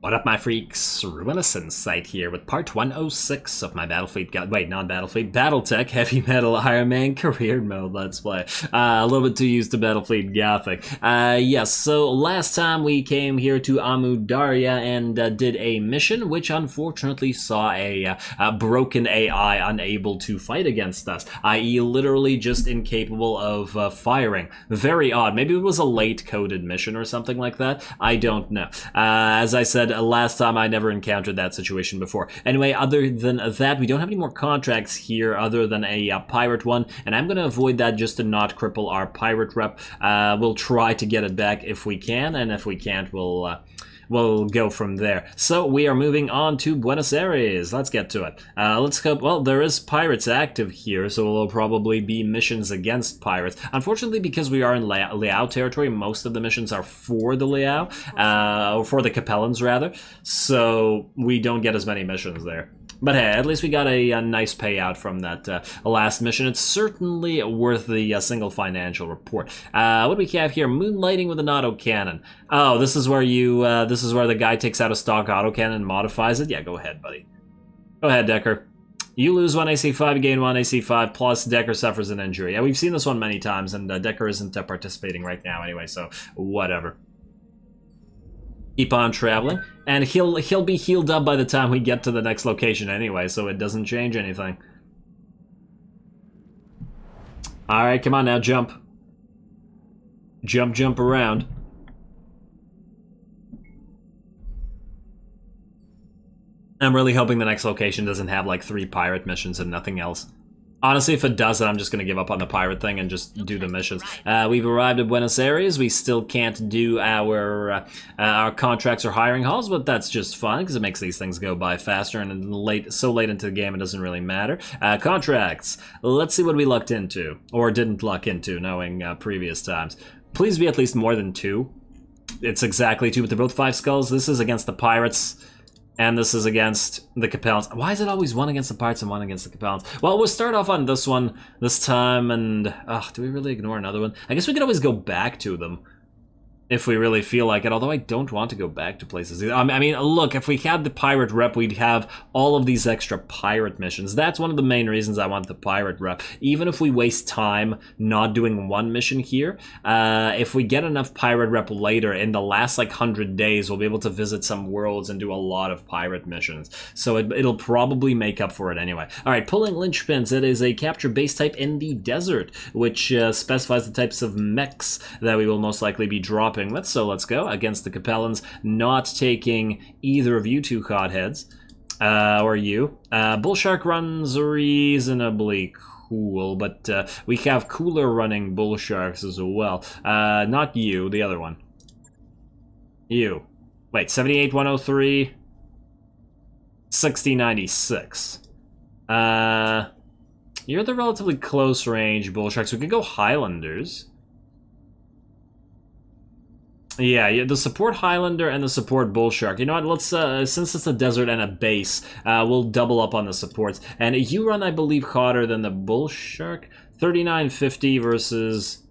What up, my freaks? Ruinous Insight here with part 106 of my BattleTech Heavy Metal Ironman Career Mode Let's Play. A little bit too used to Battlefield Gothic. Yes, so last time we came here to Amu Darya and did a mission, which unfortunately saw a broken AI unable to fight against us, i.e. literally just incapable of firing. Very odd. Maybe it was a late-coded mission or something like that. I don't know. As I said, last time I never encountered that situation before. Anyway, other than that, we don't have any more contracts here other than a pirate one, and I'm going to avoid that just to not cripple our pirate rep. We'll try to get it back if we can, and if we can't, we'll go from there. So we are moving on to Buenos Aires. Let's get to it. Let's go. Well, there is pirates active here, so there'll probably be missions against pirates. Unfortunately, because we are in Liao territory, most of the missions are for the Liao, or for the Capellans rather. So we don't get as many missions there. But hey, at least we got a nice payout from that last mission. It's certainly worth the single financial report. What do we have here? Moonlighting with an autocannon. Oh, this is where this is where the guy takes out a stock autocannon and modifies it? Yeah, go ahead, buddy. Go ahead, Decker. You lose 1 AC5, gain 1 AC5, plus Decker suffers an injury. Yeah, we've seen this one many times, and Decker isn't participating right now anyway, so whatever. Keep on traveling, and he'll be healed up by the time we get to the next location anyway, so it doesn't change anything. Alright, come on now, jump. Jump around. I'm really hoping the next location doesn't have like 3 pirate missions and nothing else. Honestly, if it does, then I'm just going to give up on the pirate thing and just do the missions. We've arrived at Buenos Aires. We still can't do our contracts or hiring halls, but that's just fun because it makes these things go by faster, and so late into the game it doesn't really matter. Contracts. Let's see what we lucked into, or didn't luck into, knowing previous times. Please be at least more than 2. It's exactly 2, but they're both 5 skulls. This is against the pirates. And this is against the Capellans. Why is it always 1 against the pirates and 1 against the Capellans? Well, we'll start off on this one this time, and... do we really ignore another one? I guess we could always go back to them if we really feel like it, although I don't want to go back to places. I mean, look, if we had the pirate rep, we'd have all of these extra pirate missions. That's one of the main reasons I want the pirate rep. Even if we waste time not doing 1 mission here, if we get enough pirate rep later, in the last, like, 100 days, we'll be able to visit some worlds and do a lot of pirate missions. So it'll probably make up for it anyway. Alright, pulling linchpins. It is a capture base type in the desert, which specifies the types of mechs that we will most likely be dropping with, so let's go against the Capellans, not taking either of you 2 hotheads, or you. Bullshark runs reasonably cool, but we have cooler running Bullsharks as well. Not you, the other one. You. Wait, 78, 103, 60, 96. You're the relatively close range Bullsharks. We could go Highlanders. Yeah, the support Highlander and the support Bullshark. You know what, let's, since it's a desert and a base, we'll double up on the supports. And you run, I believe, hotter than the Bullshark. 3950 versus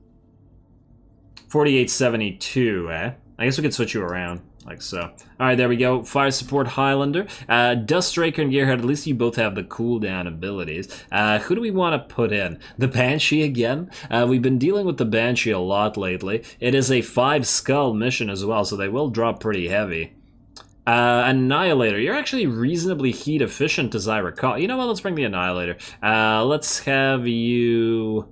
4872, eh? I guess we could switch you around, like so. Alright, there we go. Fire support Highlander. Dustraker and Gearhead, at least you both have the cooldown abilities. Who do we want to put in? The Banshee again? We've been dealing with the Banshee a lot lately. It is a 5 skull mission as well, so they will drop pretty heavy. Annihilator, you're actually reasonably heat efficient as I recall. You know what, let's bring the Annihilator. Let's have you...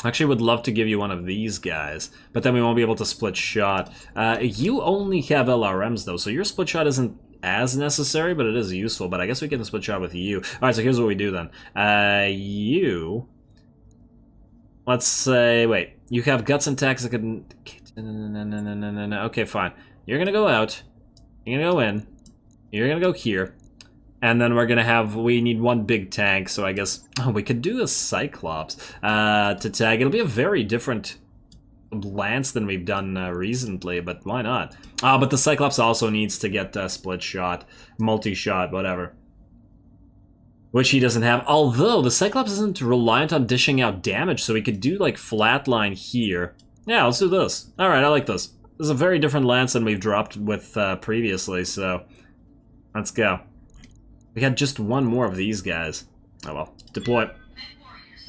Actually, would love to give you one of these guys, but then we won't be able to split shot. You only have LRMs, though, so your split shot isn't as necessary, but it is useful. But I guess we can split shot with you. Alright, so here's what we do then. You... Let's say... Wait. You have guts and attacks that could... No. Okay, fine. You're gonna go out. You're gonna go in. You're gonna go here. And then we're gonna have, we need 1 big tank, so I guess, we could do a Cyclops to tag. It'll be a very different lance than we've done recently, but why not? But the Cyclops also needs to get split shot, multi-shot, whatever. Which he doesn't have, although the Cyclops isn't reliant on dishing out damage, so we could do like flatline here. Yeah, let's do this. Alright, I like this. This is a very different lance than we've dropped with previously, so let's go. We had just one more of these guys. Oh well. Deploy.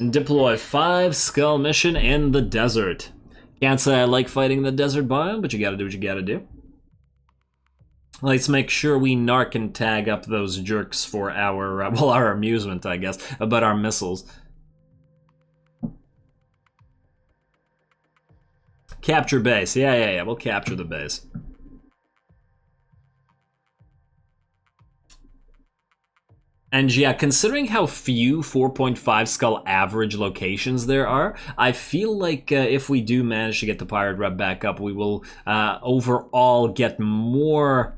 Deploy 5 skull mission in the desert. Can't say I like fighting the desert biome, but you gotta do what you gotta do. Let's make sure we narc and tag up those jerks for our, well, our amusement, I guess, about our missiles. Capture base. Yeah, we'll capture the base. And yeah, considering how few 4.5 skull average locations there are, I feel like if we do manage to get the pirate rep back up, we will overall get more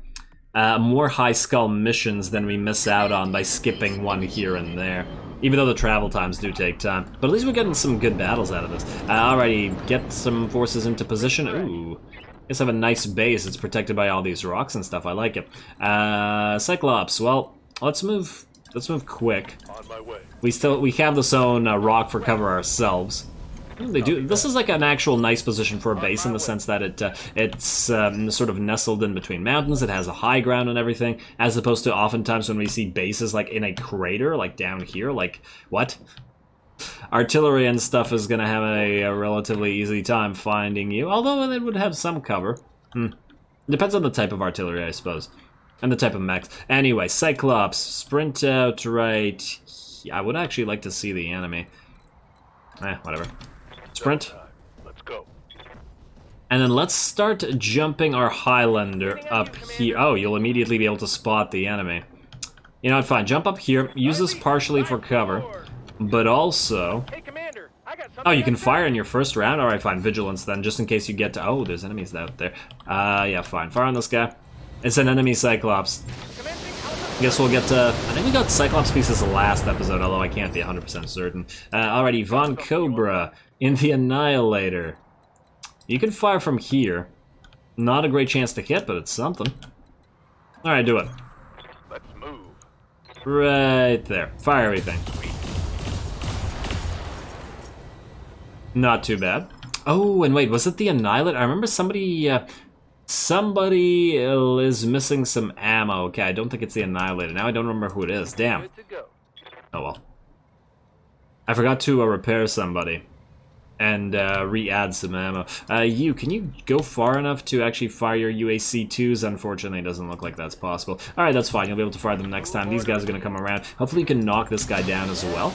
high skull missions than we miss out on by skipping one here and there. Even though the travel times do take time. But at least we're getting some good battles out of this. Alrighty, get some forces into position. Ooh. Guess I have a nice base. It's protected by all these rocks and stuff. I like it. Cyclops. Well, let's move quick. On my way. We have this own rock for cover ourselves. They do. This is like an actual nice position for a base in the sense that it's sort of nestled in between mountains. It has a high ground and everything, as opposed to oftentimes when we see bases like in a crater, like down here. Like what? Artillery and stuff is gonna have a relatively easy time finding you, although it would have some cover. Depends on the type of artillery, I suppose, and the type of mechs. Anyway, Cyclops, sprint out right. I would actually like to see the enemy. Whatever. Sprint. Let's go. And then let's start jumping our Highlander up here. Oh, you'll immediately be able to spot the enemy. You know what, fine. Jump up here. Use this partially for cover. But also... Oh, you can fire in your first round? Alright, fine. Vigilance then, just in case you get to... Oh, there's enemies out there. Yeah, fine. Fire on this guy. It's an enemy Cyclops. Guess we'll get to... I think we got Cyclops pieces last episode, although I can't be 100% certain. Alrighty, Von Cobra in the Annihilator. You can fire from here. Not a great chance to hit, but it's something. Alright, do it. Let's move. Right there. Fire everything. Not too bad. Oh, and wait, was it the Annihilator? I remember somebody... Somebody is missing some ammo. Okay, I don't think it's the Annihilator. Now I don't remember who it is. Damn. Oh well. I forgot to repair somebody and re-add some ammo. Can you go far enough to actually fire your UAC-2s? Unfortunately, it doesn't look like that's possible. Alright, that's fine. You'll be able to fire them next time. These guys are going to come around. Hopefully you can knock this guy down as well.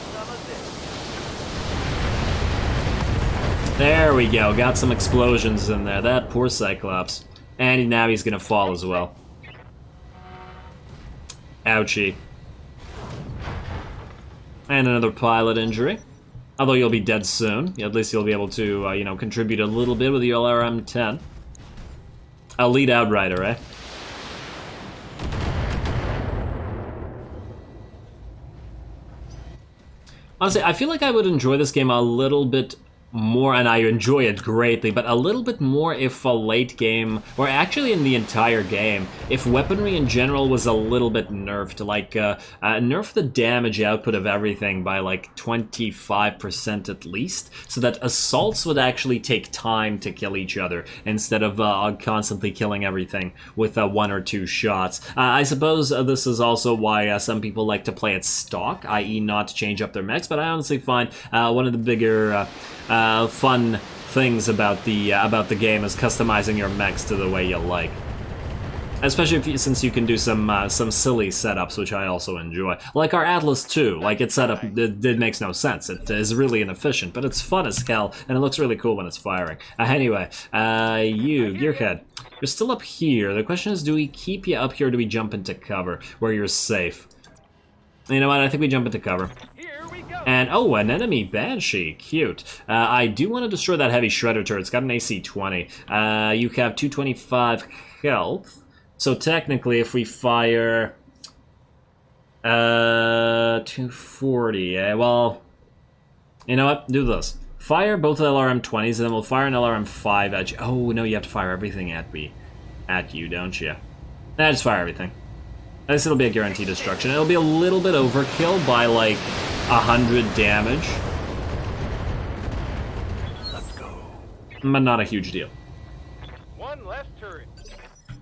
There we go. Got some explosions in there. That poor Cyclops. And now he's gonna fall as well. Ouchie. And another pilot injury. Although you'll be dead soon. At least you'll be able to, you know, contribute a little bit with the LRM-10. A lead outrider, eh? Honestly, I feel like I would enjoy this game a little bit more, and I enjoy it greatly, but a little bit more if a late game, or actually in the entire game, if weaponry in general was a little bit nerfed, like nerf the damage output of everything by like 25% at least, so that assaults would actually take time to kill each other instead of constantly killing everything with 1 or 2 shots. I suppose this is also why some people like to play it stock, i.e. not change up their mechs, but I honestly find one of the bigger fun things about the game is customizing your mechs to the way you like. Especially since you can do some silly setups, which I also enjoy. Like our Atlas 2, like its setup, it makes no sense. It is really inefficient, but it's fun as hell, and it looks really cool when it's firing. Anyway, you, Gearhead, you're still up here. The question is, do we keep you up here or do we jump into cover, where you're safe? You know what, I think we jump into cover. And, oh, an enemy Banshee. Cute. I do want to destroy that heavy shredder turret. It's got an AC 20. You have 225 health. So technically, if we fire... 240, well... You know what? Do this. Fire both LRM-20s, and then we'll fire an LRM-5 at you. Oh, no, you have to fire everything at you, don't you? Nah, just fire everything. At least it'll be a guaranteed destruction. It'll be a little bit overkill by, like... 100 damage. Let's go. But not a huge deal.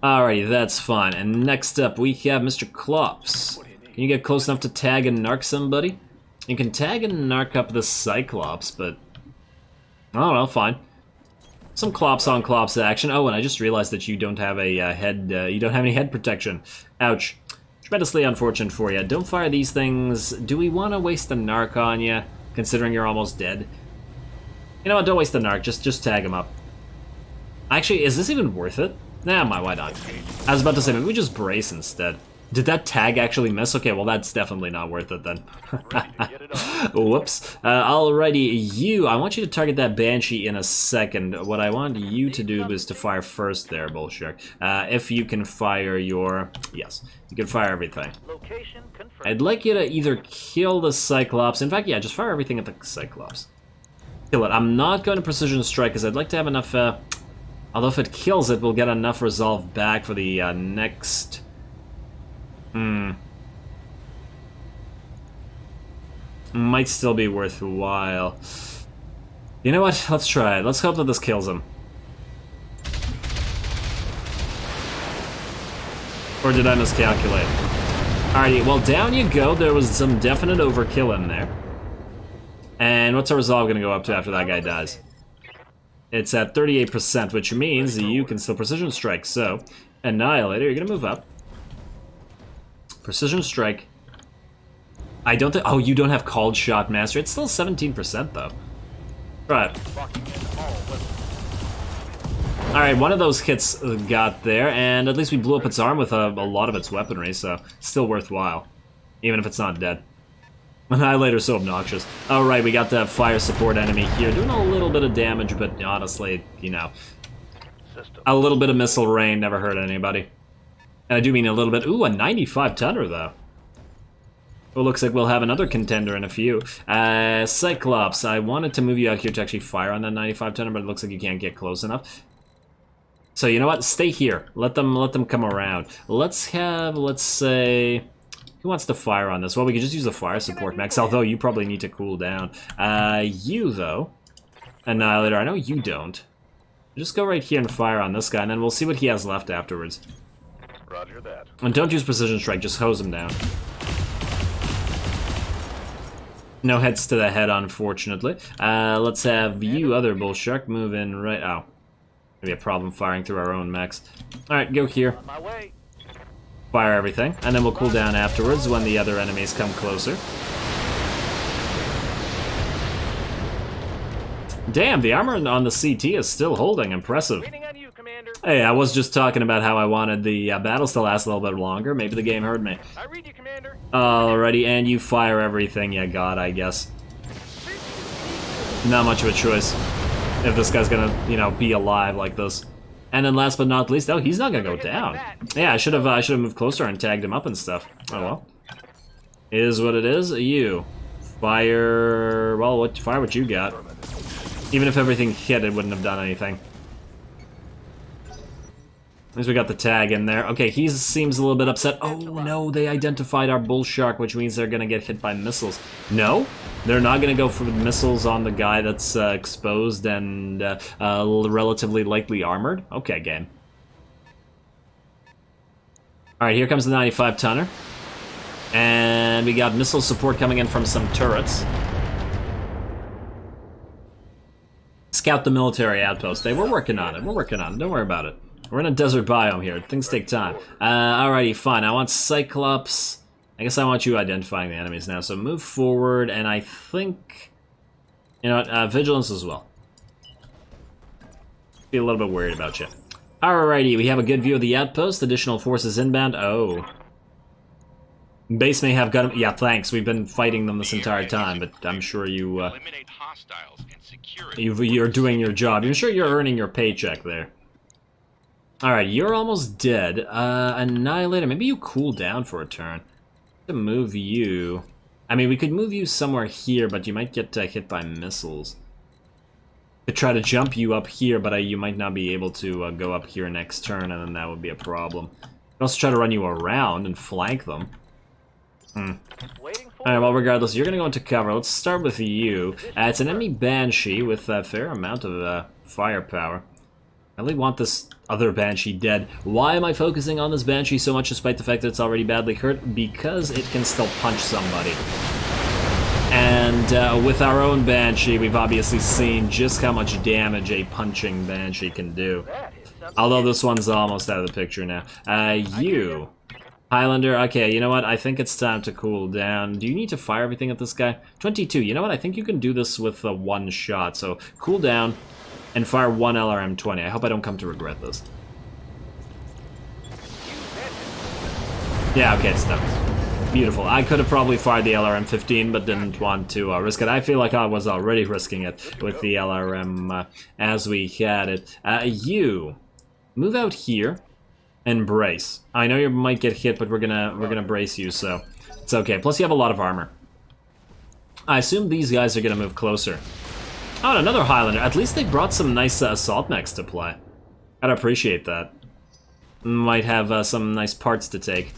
Alrighty, that's fine. And next up, we have Mr. Clops. Can you get close enough to tag and narc somebody? You can tag and narc up the Cyclops, but... I don't know, fine. Some Clops on Clops action. Oh, and I just realized that you don't have a head... you don't have any head protection. Ouch. Tremendously unfortunate for you. Don't fire these things. Do we want to waste the narc on you, considering you're almost dead? You know what, don't waste the narc. Just tag him up. Actually, is this even worth it? Nah, why not? I was about to say, maybe we just brace instead. Did that tag actually miss? Okay, well that's definitely not worth it then. Whoops. Alrighty, I want you to target that Banshee in a second. What I want you to do is to fire first there, Bullshark. If you can fire your... Yes, you can fire everything. I'd like you to either kill the Cyclops. In fact, yeah, just fire everything at the Cyclops. Kill it. I'm not going to precision strike because I'd like to have enough... although if it kills it, we'll get enough resolve back for the next... Might still be worthwhile. You know what? Let's try it. Let's hope that this kills him. Or did I miscalculate? Alrighty, well down you go. There was some definite overkill in there. And what's our resolve gonna go up to after that guy dies? It's at 38%, which means you can still precision strike. So, Annihilator, you're gonna move up. Precision strike. I don't think... Oh, you don't have called shot master. It's still 17% though. Right. Alright, one of those hits got there, and at least we blew up its arm with a lot of its weaponry, so still worthwhile. Even if it's not dead. Annihilator's so obnoxious. Alright, we got the fire support enemy here, doing a little bit of damage, but honestly, you know, a little bit of missile rain never hurt anybody. And I do mean a little bit. Ooh, a 95-tonner, though. Well, looks like we'll have another contender in a few. Cyclops, I wanted to move you out here to actually fire on that 95-tonner, but it looks like you can't get close enough. So, you know what? Stay here. Let them come around. Let's say... Who wants to fire on this? Well, we could just use the fire support, Mechs, although you probably need to cool down. You, though. Annihilator, I know you don't. Just go right here and fire on this guy, and then we'll see what he has left afterwards. Roger that. And don't use precision strike, just hose him down. No heads to the head, unfortunately. Let's have you, other Bullshark, move in right... Oh. Maybe a problem firing through our own mechs. Alright, go here. On my way. Fire everything, and then we'll cool down afterwards when the other enemies come closer. Damn, the armor on the CT is still holding. Impressive. Waiting on you, Commander. Hey, I was just talking about how I wanted the battles to last a little bit longer. Maybe the game heard me. I read you, Commander. Alrighty, and you fire everything you got, I guess. Not much of a choice. If this guy's gonna, you know, be alive like this. And then last but not least, oh, he's not gonna go down. Yeah, I should have moved closer and tagged him up and stuff. Oh well. Is what it is. You fire. Well, fire what you got. Even if everything hit, it wouldn't have done anything. At least we got the tag in there. Okay, he seems a little bit upset. Oh no, they identified our bull shark, which means they're gonna get hit by missiles. No, they're not gonna go for missiles on the guy that's exposed and relatively lightly armored. Okay, game. All right, here comes the 95-tonner, and we got missile support coming in from some turrets. Scout the military outpost. We're working on it. We're working on it. Don't worry about it. We're in a desert biome here. Things take time. Alrighty, fine. I want Cyclops. I guess I want you identifying the enemies now. So move forward, and I think... You know what? Vigilance as well. Be a little bit worried about you. Alrighty, we have a good view of the outpost. Additional forces inbound. Oh. Base may have gun... Yeah, thanks. We've been fighting them this entire time, but I'm sure you... Eliminate hostiles and secure it. You're doing your job. I'm sure you're earning your paycheck there. Alright, you're almost dead. Annihilator, maybe you cool down for a turn. To move you... I mean, we could move you somewhere here, but you might get hit by missiles. Could try to jump you up here, but you might not be able to go up here next turn, and then that would be a problem. Could also try to run you around and flank them. Alright, well, regardless, you're gonna go into cover. Let's start with you. It's an enemy Banshee with a fair amount of firepower. I really want this other Banshee dead. Why am I focusing on this Banshee so much despite the fact that it's already badly hurt? Because it can still punch somebody. And with our own Banshee, we've obviously seen just how much damage a punching Banshee can do. Although this one's almost out of the picture now. You. Highlander, okay, you know what? I think it's time to cool down. Do you need to fire everything at this guy? 22, you know what? I think you can do this with one shot. So, cool down and fire one LRM-20. I hope I don't come to regret this. Yeah, okay, it's done. Beautiful. I could have probably fired the LRM-15, but didn't want to risk it. I feel like I was already risking it with the LRM as we had it. You, move out here. And brace. I know you might get hit, but we're gonna brace you, so it's okay. Plus, you have a lot of armor. I assume these guys are gonna move closer. Oh, and another Highlander. At least they brought some nice assault mechs to play. I'd appreciate that. Might have some nice parts to take.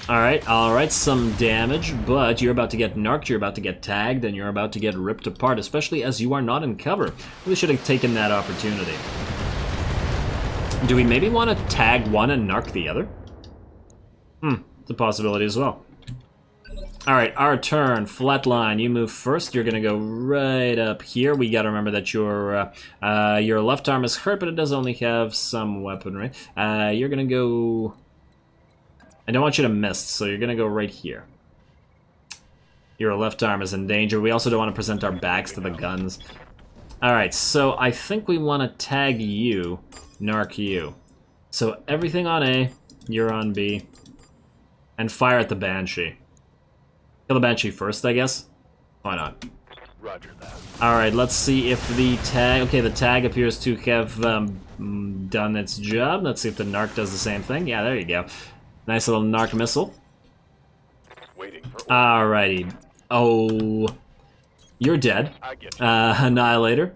Alright, some damage, but you're about to get narked, you're about to get tagged, and you're about to get ripped apart, especially as you are not in cover. Really should have taken that opportunity. Do we maybe want to tag one and narc the other? It's a possibility as well. Alright, our turn. Flatline, you move first. You're gonna go right up here. We gotta remember that your left arm is hurt, but it does only have some weaponry. You're gonna go... I don't want you to miss, so you're gonna go right here. Your left arm is in danger. We also don't want to present our backs to the guns. Alright, so I think we want to tag you, narc you. So everything on A, you're on B, and fire at the Banshee. Kill the Banshee first, I guess? Why not? Roger that. Alright, let's see if the tag... Okay, the tag appears to have done its job. Let's see if the narc does the same thing. Yeah, there you go. Nice little narc missile. Waiting for Alrighty. Oh... You're dead. I get you. Annihilator.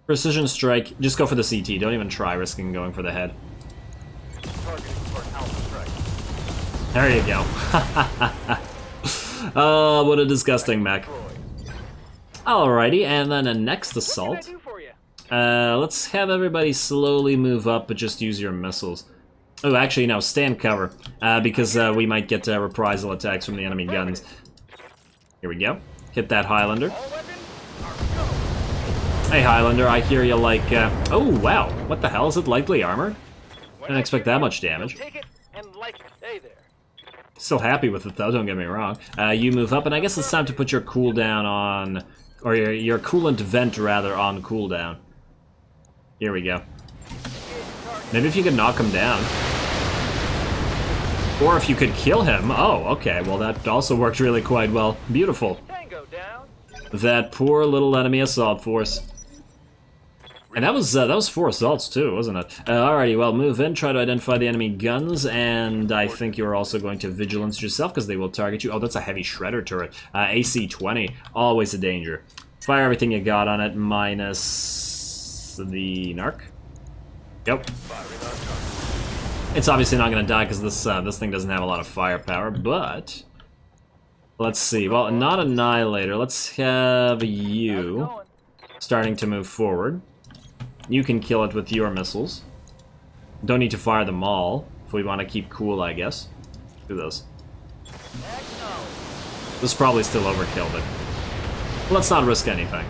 Precision strike. Just go for the CT. Don't even try risking going for the head. Targeting for an alpha strike. There you go. Oh, what a disgusting mech. Alrighty, and then a next assault. What can I do for you? Let's have everybody slowly move up, but just use your missiles. Oh, actually, no, stay in cover, because we might get reprisal attacks from the enemy guns. Here we go. Hit that Highlander. All weapons are go. Hey, Highlander, I hear you like... Oh, wow. What the hell? Is it lightly armored? When Didn't expect that much damage. Take it and like it. Hey there. Still happy with it, though, don't get me wrong. You move up, and I guess it's time to put your cooldown on... Or your coolant vent, rather, on cooldown. Here we go. Maybe if you could knock him down. Or if you could kill him. Oh, okay. Well, that also worked really quite well. Beautiful. Tango down. That poor little enemy assault force. And that was 4 assaults too, wasn't it? Alrighty, well, move in, try to identify the enemy guns, and I think you're also going to vigilance yourself because they will target you. Oh, that's a heavy shredder turret. AC-20, always a danger. Fire everything you got on it, minus the narc. Yep. It's obviously not going to die because this thing doesn't have a lot of firepower, but... Let's see. Well, not Annihilator. Let's have you starting to move forward. You can kill it with your missiles. Don't need to fire them all, if we want to keep cool, I guess. Do this. This is probably still overkill, but... Let's not risk anything.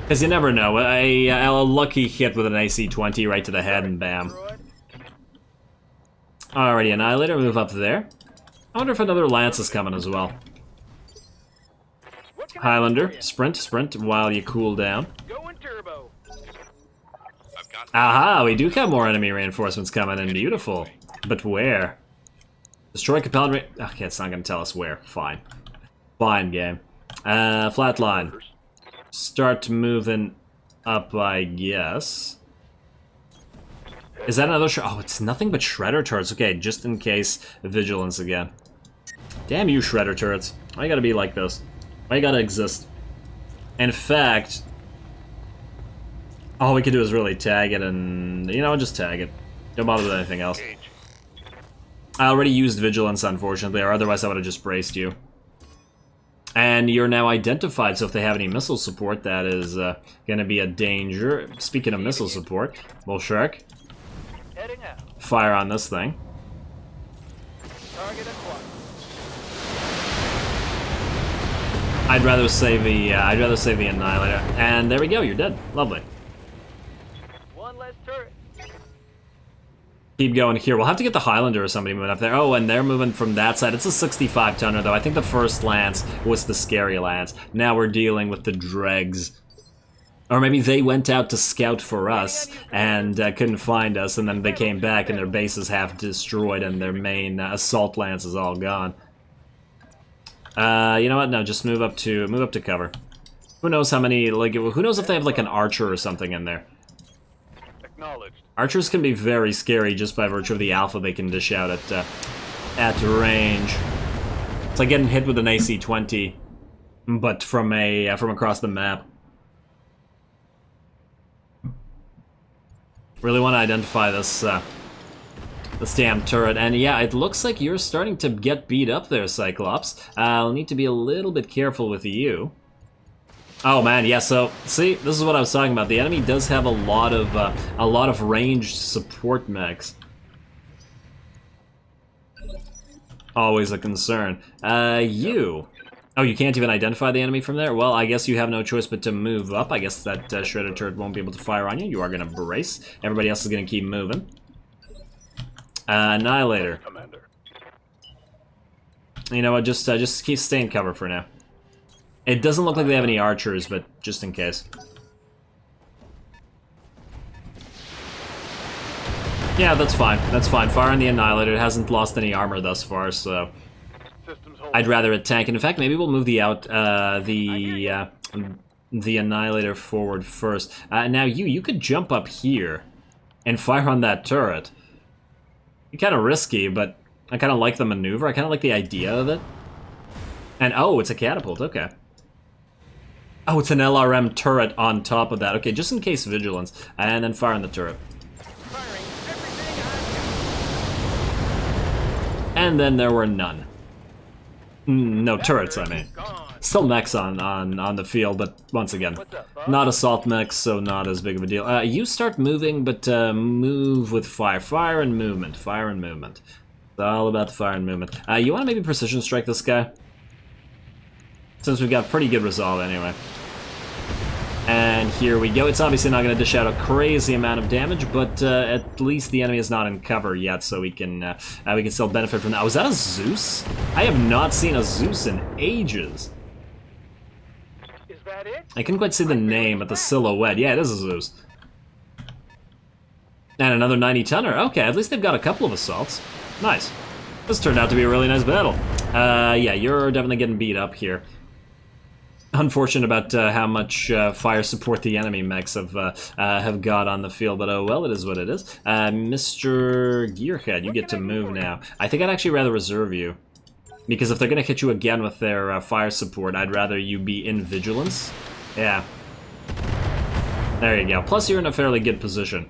Because you never know. A lucky hit with an AC-20 right to the head and bam. Alrighty, Annihilator, move up there. I wonder if another Lance is coming as well. Highlander, sprint while you cool down. Going turbo. Aha, we do have more enemy reinforcements coming in. Beautiful. But where? Destroy compelling okay, it's not going to tell us where. Fine. Fine, game. Flatline. Start moving up, I guess. Is that another oh, it's nothing but shredder turrets. Okay, just in case, vigilance again. Damn you, shredder turrets. Why you gotta be like this? Why you gotta exist? In fact... all we could do is really tag it and... You know, just tag it. Don't bother with anything else. I already used vigilance, unfortunately, or otherwise I would have just braced you. And you're now identified, so if they have any missile support, that is going to be a danger. Speaking of missile support, Bull Shark, Heading out. fire on this thing. Target acquired. I'd rather save the Annihilator. And there we go, you're dead. Lovely. One less turret. Keep going here. We'll have to get the Highlander or somebody moving up there. Oh, and they're moving from that side. It's a 65-tonner, though. I think the first lance was the scary lance. Now we're dealing with the dregs. Or maybe they went out to scout for us and couldn't find us, and then they came back and their base is half destroyed and their main assault lance is all gone. You know what? No, just move up to cover. Who knows how many? Like, who knows if they have like an archer or something in there? Acknowledged. Archers can be very scary just by virtue of the alpha they can dish out at range. It's like getting hit with an AC-20, but from across the map. Really want to identify this damn turret, and yeah, it looks like you're starting to get beat up there, Cyclops. I'll need to be a little bit careful with you. Oh man, yeah. So see, this is what I was talking about. The enemy does have a lot of ranged support mechs. Always a concern. You. Oh, you can't even identify the enemy from there? Well, I guess you have no choice but to move up. I guess that shredder turret won't be able to fire on you. You are going to brace. Everybody else is going to keep moving. Annihilator. Commander. You know what? Just keep staying cover for now. It doesn't look like they have any archers, but just in case. Yeah, that's fine. That's fine. Fire on the Annihilator. It hasn't lost any armor thus far, so I'd rather it tank. And in fact, maybe we'll move the Annihilator forward first. Now you could jump up here and fire on that turret. Kind of risky, but I kind of like the maneuver. I kind of like the idea of it. And oh, it's a catapult. Okay. Oh, it's an LRM turret on top of that. Okay, just in case vigilance. And then fire on the turret. Firing everything I've And then there were none. No got. turrets, I mean. Gone. Still mechs on the field, but once again, What's up, Bob? not assault mechs, so not as big of a deal. You start moving, but move with fire. Fire and movement. Fire and movement. It's all about the fire and movement. You want to maybe precision strike this guy? Since we've got pretty good resolve anyway. And here we go. It's obviously not going to dish out a crazy amount of damage, but at least the enemy is not in cover yet, so we can still benefit from that. Oh, is that a Zeus? I have not seen a Zeus in ages. Is that it? I couldn't quite see the name, but the silhouette. Yeah, it is a Zeus. And another 90-tonner. Okay, at least they've got a couple of assaults. Nice. This turned out to be a really nice battle. Yeah, you're definitely getting beat up here. Unfortunate about how much fire support the enemy mechs have got on the field, but oh well, it is what it is. Mr. Gearhead, you get to move now. I think I'd actually rather reserve you, because if they're going to hit you again with their fire support, I'd rather you be in vigilance. Yeah. There you go. Plus, you're in a fairly good position,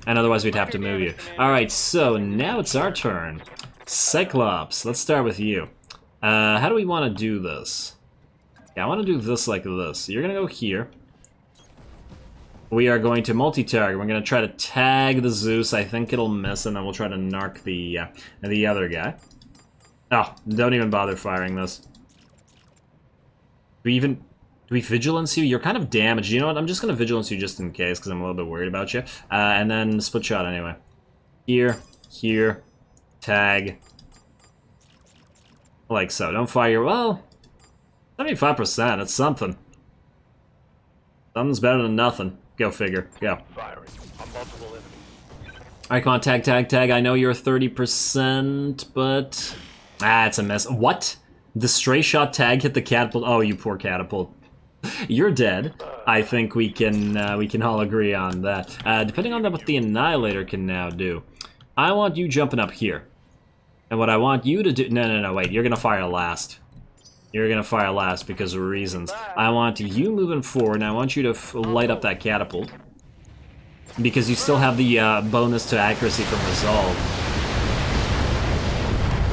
and otherwise we'd have to move you. All right, so now it's our turn. Cyclops, let's start with you. How do we want to do this? Yeah, I want to do this like this. You're going to go here. We are going to multi-target. We're going to try to tag the Zeus. I think it'll miss, and then we'll try to narc the other guy. Oh, don't even bother firing this. Do we vigilance you? You're kind of damaged. You know what? I'm just going to vigilance you just in case, because I'm a little bit worried about you. And then split shot anyway. Here, tag. Like so. Don't fire. Well, 75%, that's something. Something's better than nothing. Go figure. Go. Firing on multiple enemies. Alright, come on, tag. I know you're 30%, but... Ah, it's a miss. What? The stray shot tag hit the catapult? Oh, you poor catapult. You're dead. I think we can all agree on that. Depending on what the Annihilator can now do. I want you jumping up here. And what I want you to do... No, wait. You're gonna fire last. You're gonna fire last because of reasons. I want you moving forward, and I want you to light up that catapult. Because you still have the bonus to accuracy from resolve.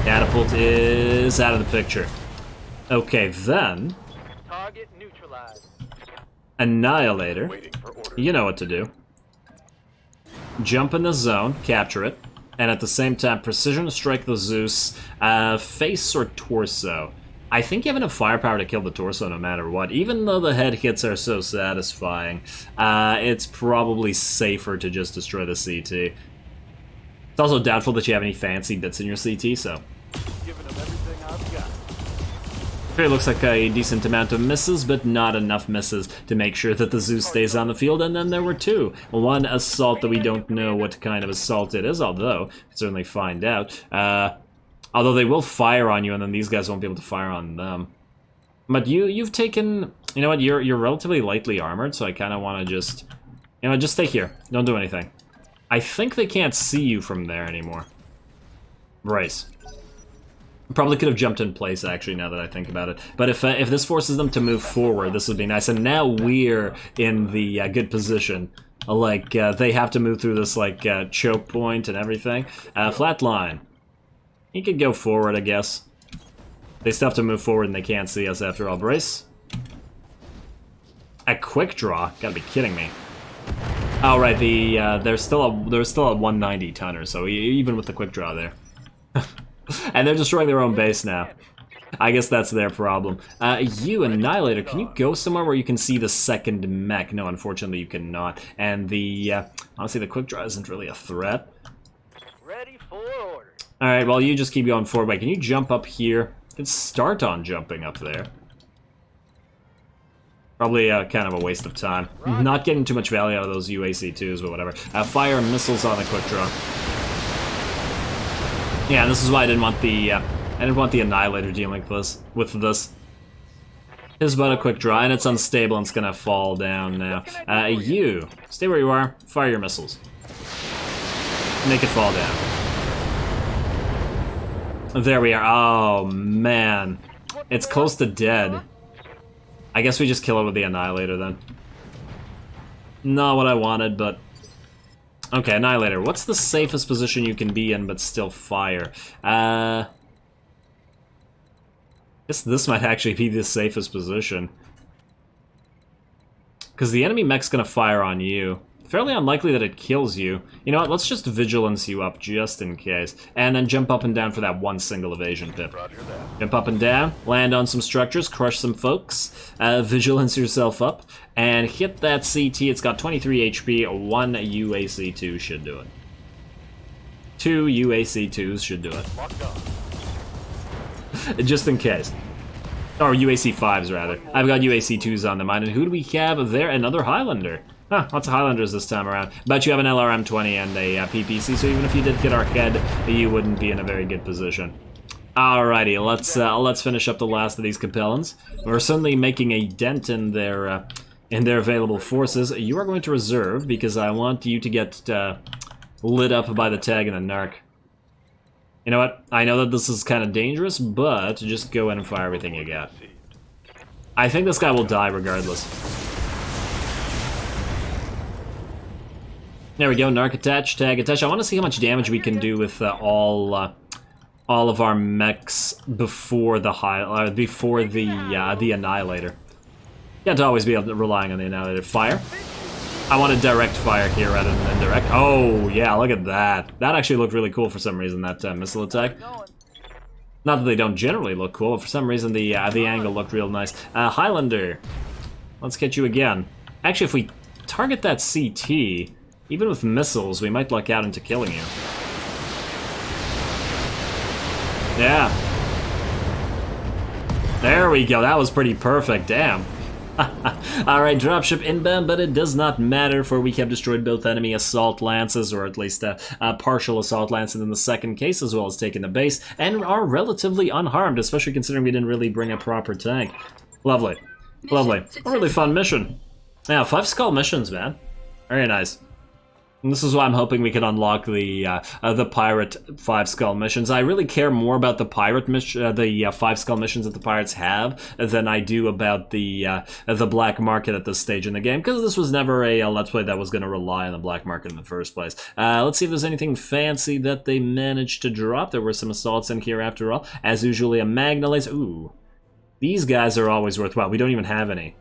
Catapult is out of the picture. Okay, then Target neutralized. Annihilator. Waiting for orders. You know what to do. Jump in the zone, capture it, and at the same time, precision strike the Zeus, face or torso. I think you have enough firepower to kill the torso no matter what. Even though the head hits are so satisfying, it's probably safer to just destroy the CT. It's also doubtful that you have any fancy bits in your CT, so... Giving them everything I've got. It looks like a decent amount of misses, but not enough misses to make sure that the Zeus stays on the field, and then there were two. One assault that we don't know what kind of assault it is, although, we can certainly find out. Although they will fire on you, and then these guys won't be able to fire on them. But you've taken... You know what, you're relatively lightly armored, so I kind of want to just... You know, just stay here. Don't do anything. I think they can't see you from there anymore. Brace. Probably could have jumped in place, actually, now that I think about it. But if this forces them to move forward, this would be nice. And now we're in the good position. Like, they have to move through this, like, choke point and everything. Flat line. He could go forward, I guess. They still have to move forward and they can't see us after all. Brace. A quick draw? Gotta be kidding me. Oh, right, there's still a 190 tonner, so even with the quick draw there. And they're destroying their own base now. I guess that's their problem. You, Annihilator, can you go somewhere where you can see the second mech? No, unfortunately you cannot. And honestly, the quick draw isn't really a threat. Ready for orders. Alright, well, you just keep going forward. Wait, can you jump up here? You can start on jumping up there. Probably kind of a waste of time. Not getting too much value out of those UAC-2s, but whatever. Fire missiles on the quick draw. Yeah, this is why I didn't want the Annihilator dealing with this. It's about a quick draw, and it's unstable, and it's gonna fall down now. You, stay where you are, fire your missiles. Make it fall down. There we are. Oh, man. It's close to dead. I guess we just kill it with the Annihilator, then. Not what I wanted, but... Okay, Annihilator, what's the safest position you can be in but still fire? Guess this might actually be the safest position. Because the enemy mech's gonna fire on you. Fairly unlikely that it kills you. You know what, let's just vigilance you up just in case. And then jump up and down for that one single evasion pip. Roger that. Jump up and down, land on some structures, crush some folks, vigilance yourself up, and hit that CT. It's got 23 HP, one UAC-2 should do it. 2 UAC-2s should do it. Locked on. Just in case. Or UAC-5s, rather. I've got UAC-2s on the mind, and who do we have there? Another Highlander. Huh, lots of Highlanders this time around. But you have an LRM-20 and a PPC, so even if you did get our head, you wouldn't be in a very good position. Alrighty, let's finish up the last of these Capellans. We're certainly making a dent in their available forces. You are going to reserve, because I want you to get lit up by the tag and the narc. You know what? I know that this is kind of dangerous, but just go in and fire everything you got. I think this guy will die regardless. There we go, narc attach, tag attach. I want to see how much damage we can do with all of our mechs before the Annihilator. You have to always be relying on the Annihilator. Fire. I want a direct fire here rather than indirect. Oh yeah, look at that. That actually looked really cool for some reason. That missile attack. Not that they don't generally look cool, but for some reason the angle looked real nice. Highlander, let's get you again. Actually, if we target that CT. Even with missiles, we might luck out into killing you. Yeah. There we go, that was pretty perfect, damn. Alright, dropship inbound, but it does not matter, for we have destroyed both enemy assault lances, or at least partial assault lances in the second case, as well as taking the base, and are relatively unharmed, especially considering we didn't really bring a proper tank. Lovely. Lovely. A really fun mission. Yeah, 5 skull missions, man. Very nice. And this is why I'm hoping we can unlock the pirate 5 skull missions. I really care more about the pirate mission, the 5 skull missions that the pirates have, than I do about the black market at this stage in the game, because this was never a let's play that was going to rely on the black market in the first place. Let's see if there's anything fancy that they managed to drop. There were some assaults in here after all. As usually, a Magna laser. Ooh. These guys are always worthwhile. We don't even have any.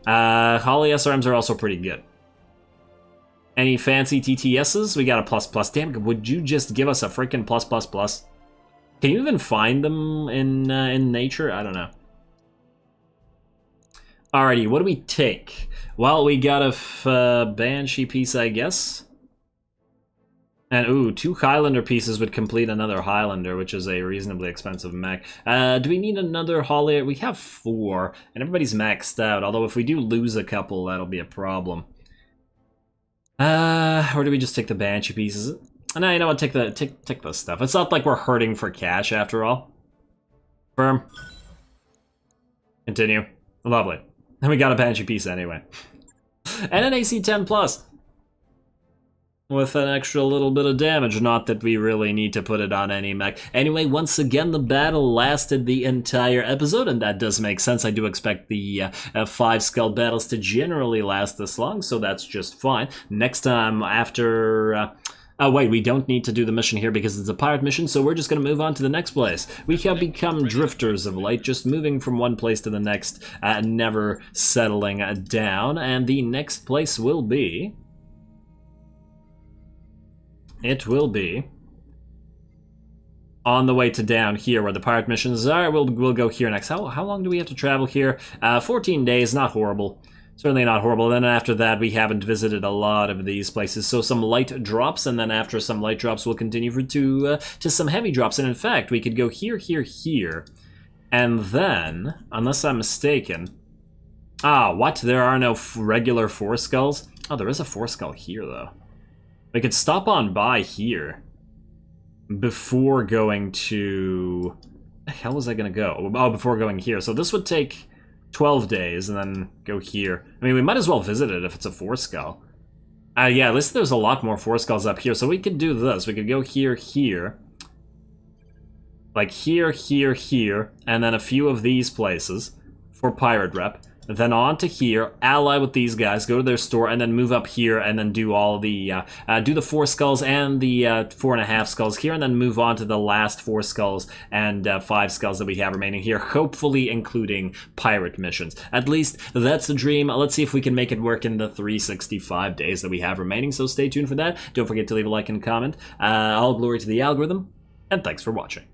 Holly SRMs are also pretty good. Any fancy TTSs? We got a plus. Damn, would you just give us a freaking plus? Can you even find them in nature? I don't know. Alrighty, what do we take? Well, we got a Banshee piece, I guess. And, ooh, 2 Highlander pieces would complete another Highlander, which is a reasonably expensive mech. Do we need another Holly? We have 4, and everybody's maxed out. Although if we do lose a couple, that'll be a problem. Or do we just take the Banshee pieces? No, you know what? Take the stuff. It's not like we're hurting for cash, after all. Firm. Continue. Lovely. And we got a Banshee piece anyway. And an AC 10+. With an extra little bit of damage, not that we really need to put it on any mech. Anyway, once again, the battle lasted the entire episode, and that does make sense. I do expect the 5 skull battles to generally last this long, so that's just fine. Next time, after... oh wait, we don't need to do the mission here because it's a pirate mission, so we're just going to move on to the next place. We have become drifters of light, just moving from one place to the next, never settling down, and the next place will be... It will be on the way to down here where the pirate missions are. We'll go here next. How long do we have to travel here? 14 days, not horrible. Certainly not horrible. Then after that, we haven't visited a lot of these places. So some light drops, and then after some light drops, we'll continue to some heavy drops. And in fact, we could go here, and then, unless I'm mistaken... Ah, what? There are no regular 4 skulls? Oh, there is a 4 skull here, though. We could stop on by here before going to... Where the hell was I going to go? Oh, before going here. So this would take 12 days and then go here. I mean, we might as well visit it if it's a 4 skull. Yeah, at least there's a lot more 4 skulls up here. So we could do this. We could go here. Like here, and then a few of these places for pirate rep. Then on to here, ally with these guys, go to their store, and then move up here, and then do all the, do the 4 skulls and the 4.5 skulls here, and then move on to the last 4 skulls and 5 skulls that we have remaining here, hopefully including pirate missions. At least, that's the dream. Let's see if we can make it work in the 365 days that we have remaining, so stay tuned for that. Don't forget to leave a like and comment. All glory to the algorithm, and thanks for watching.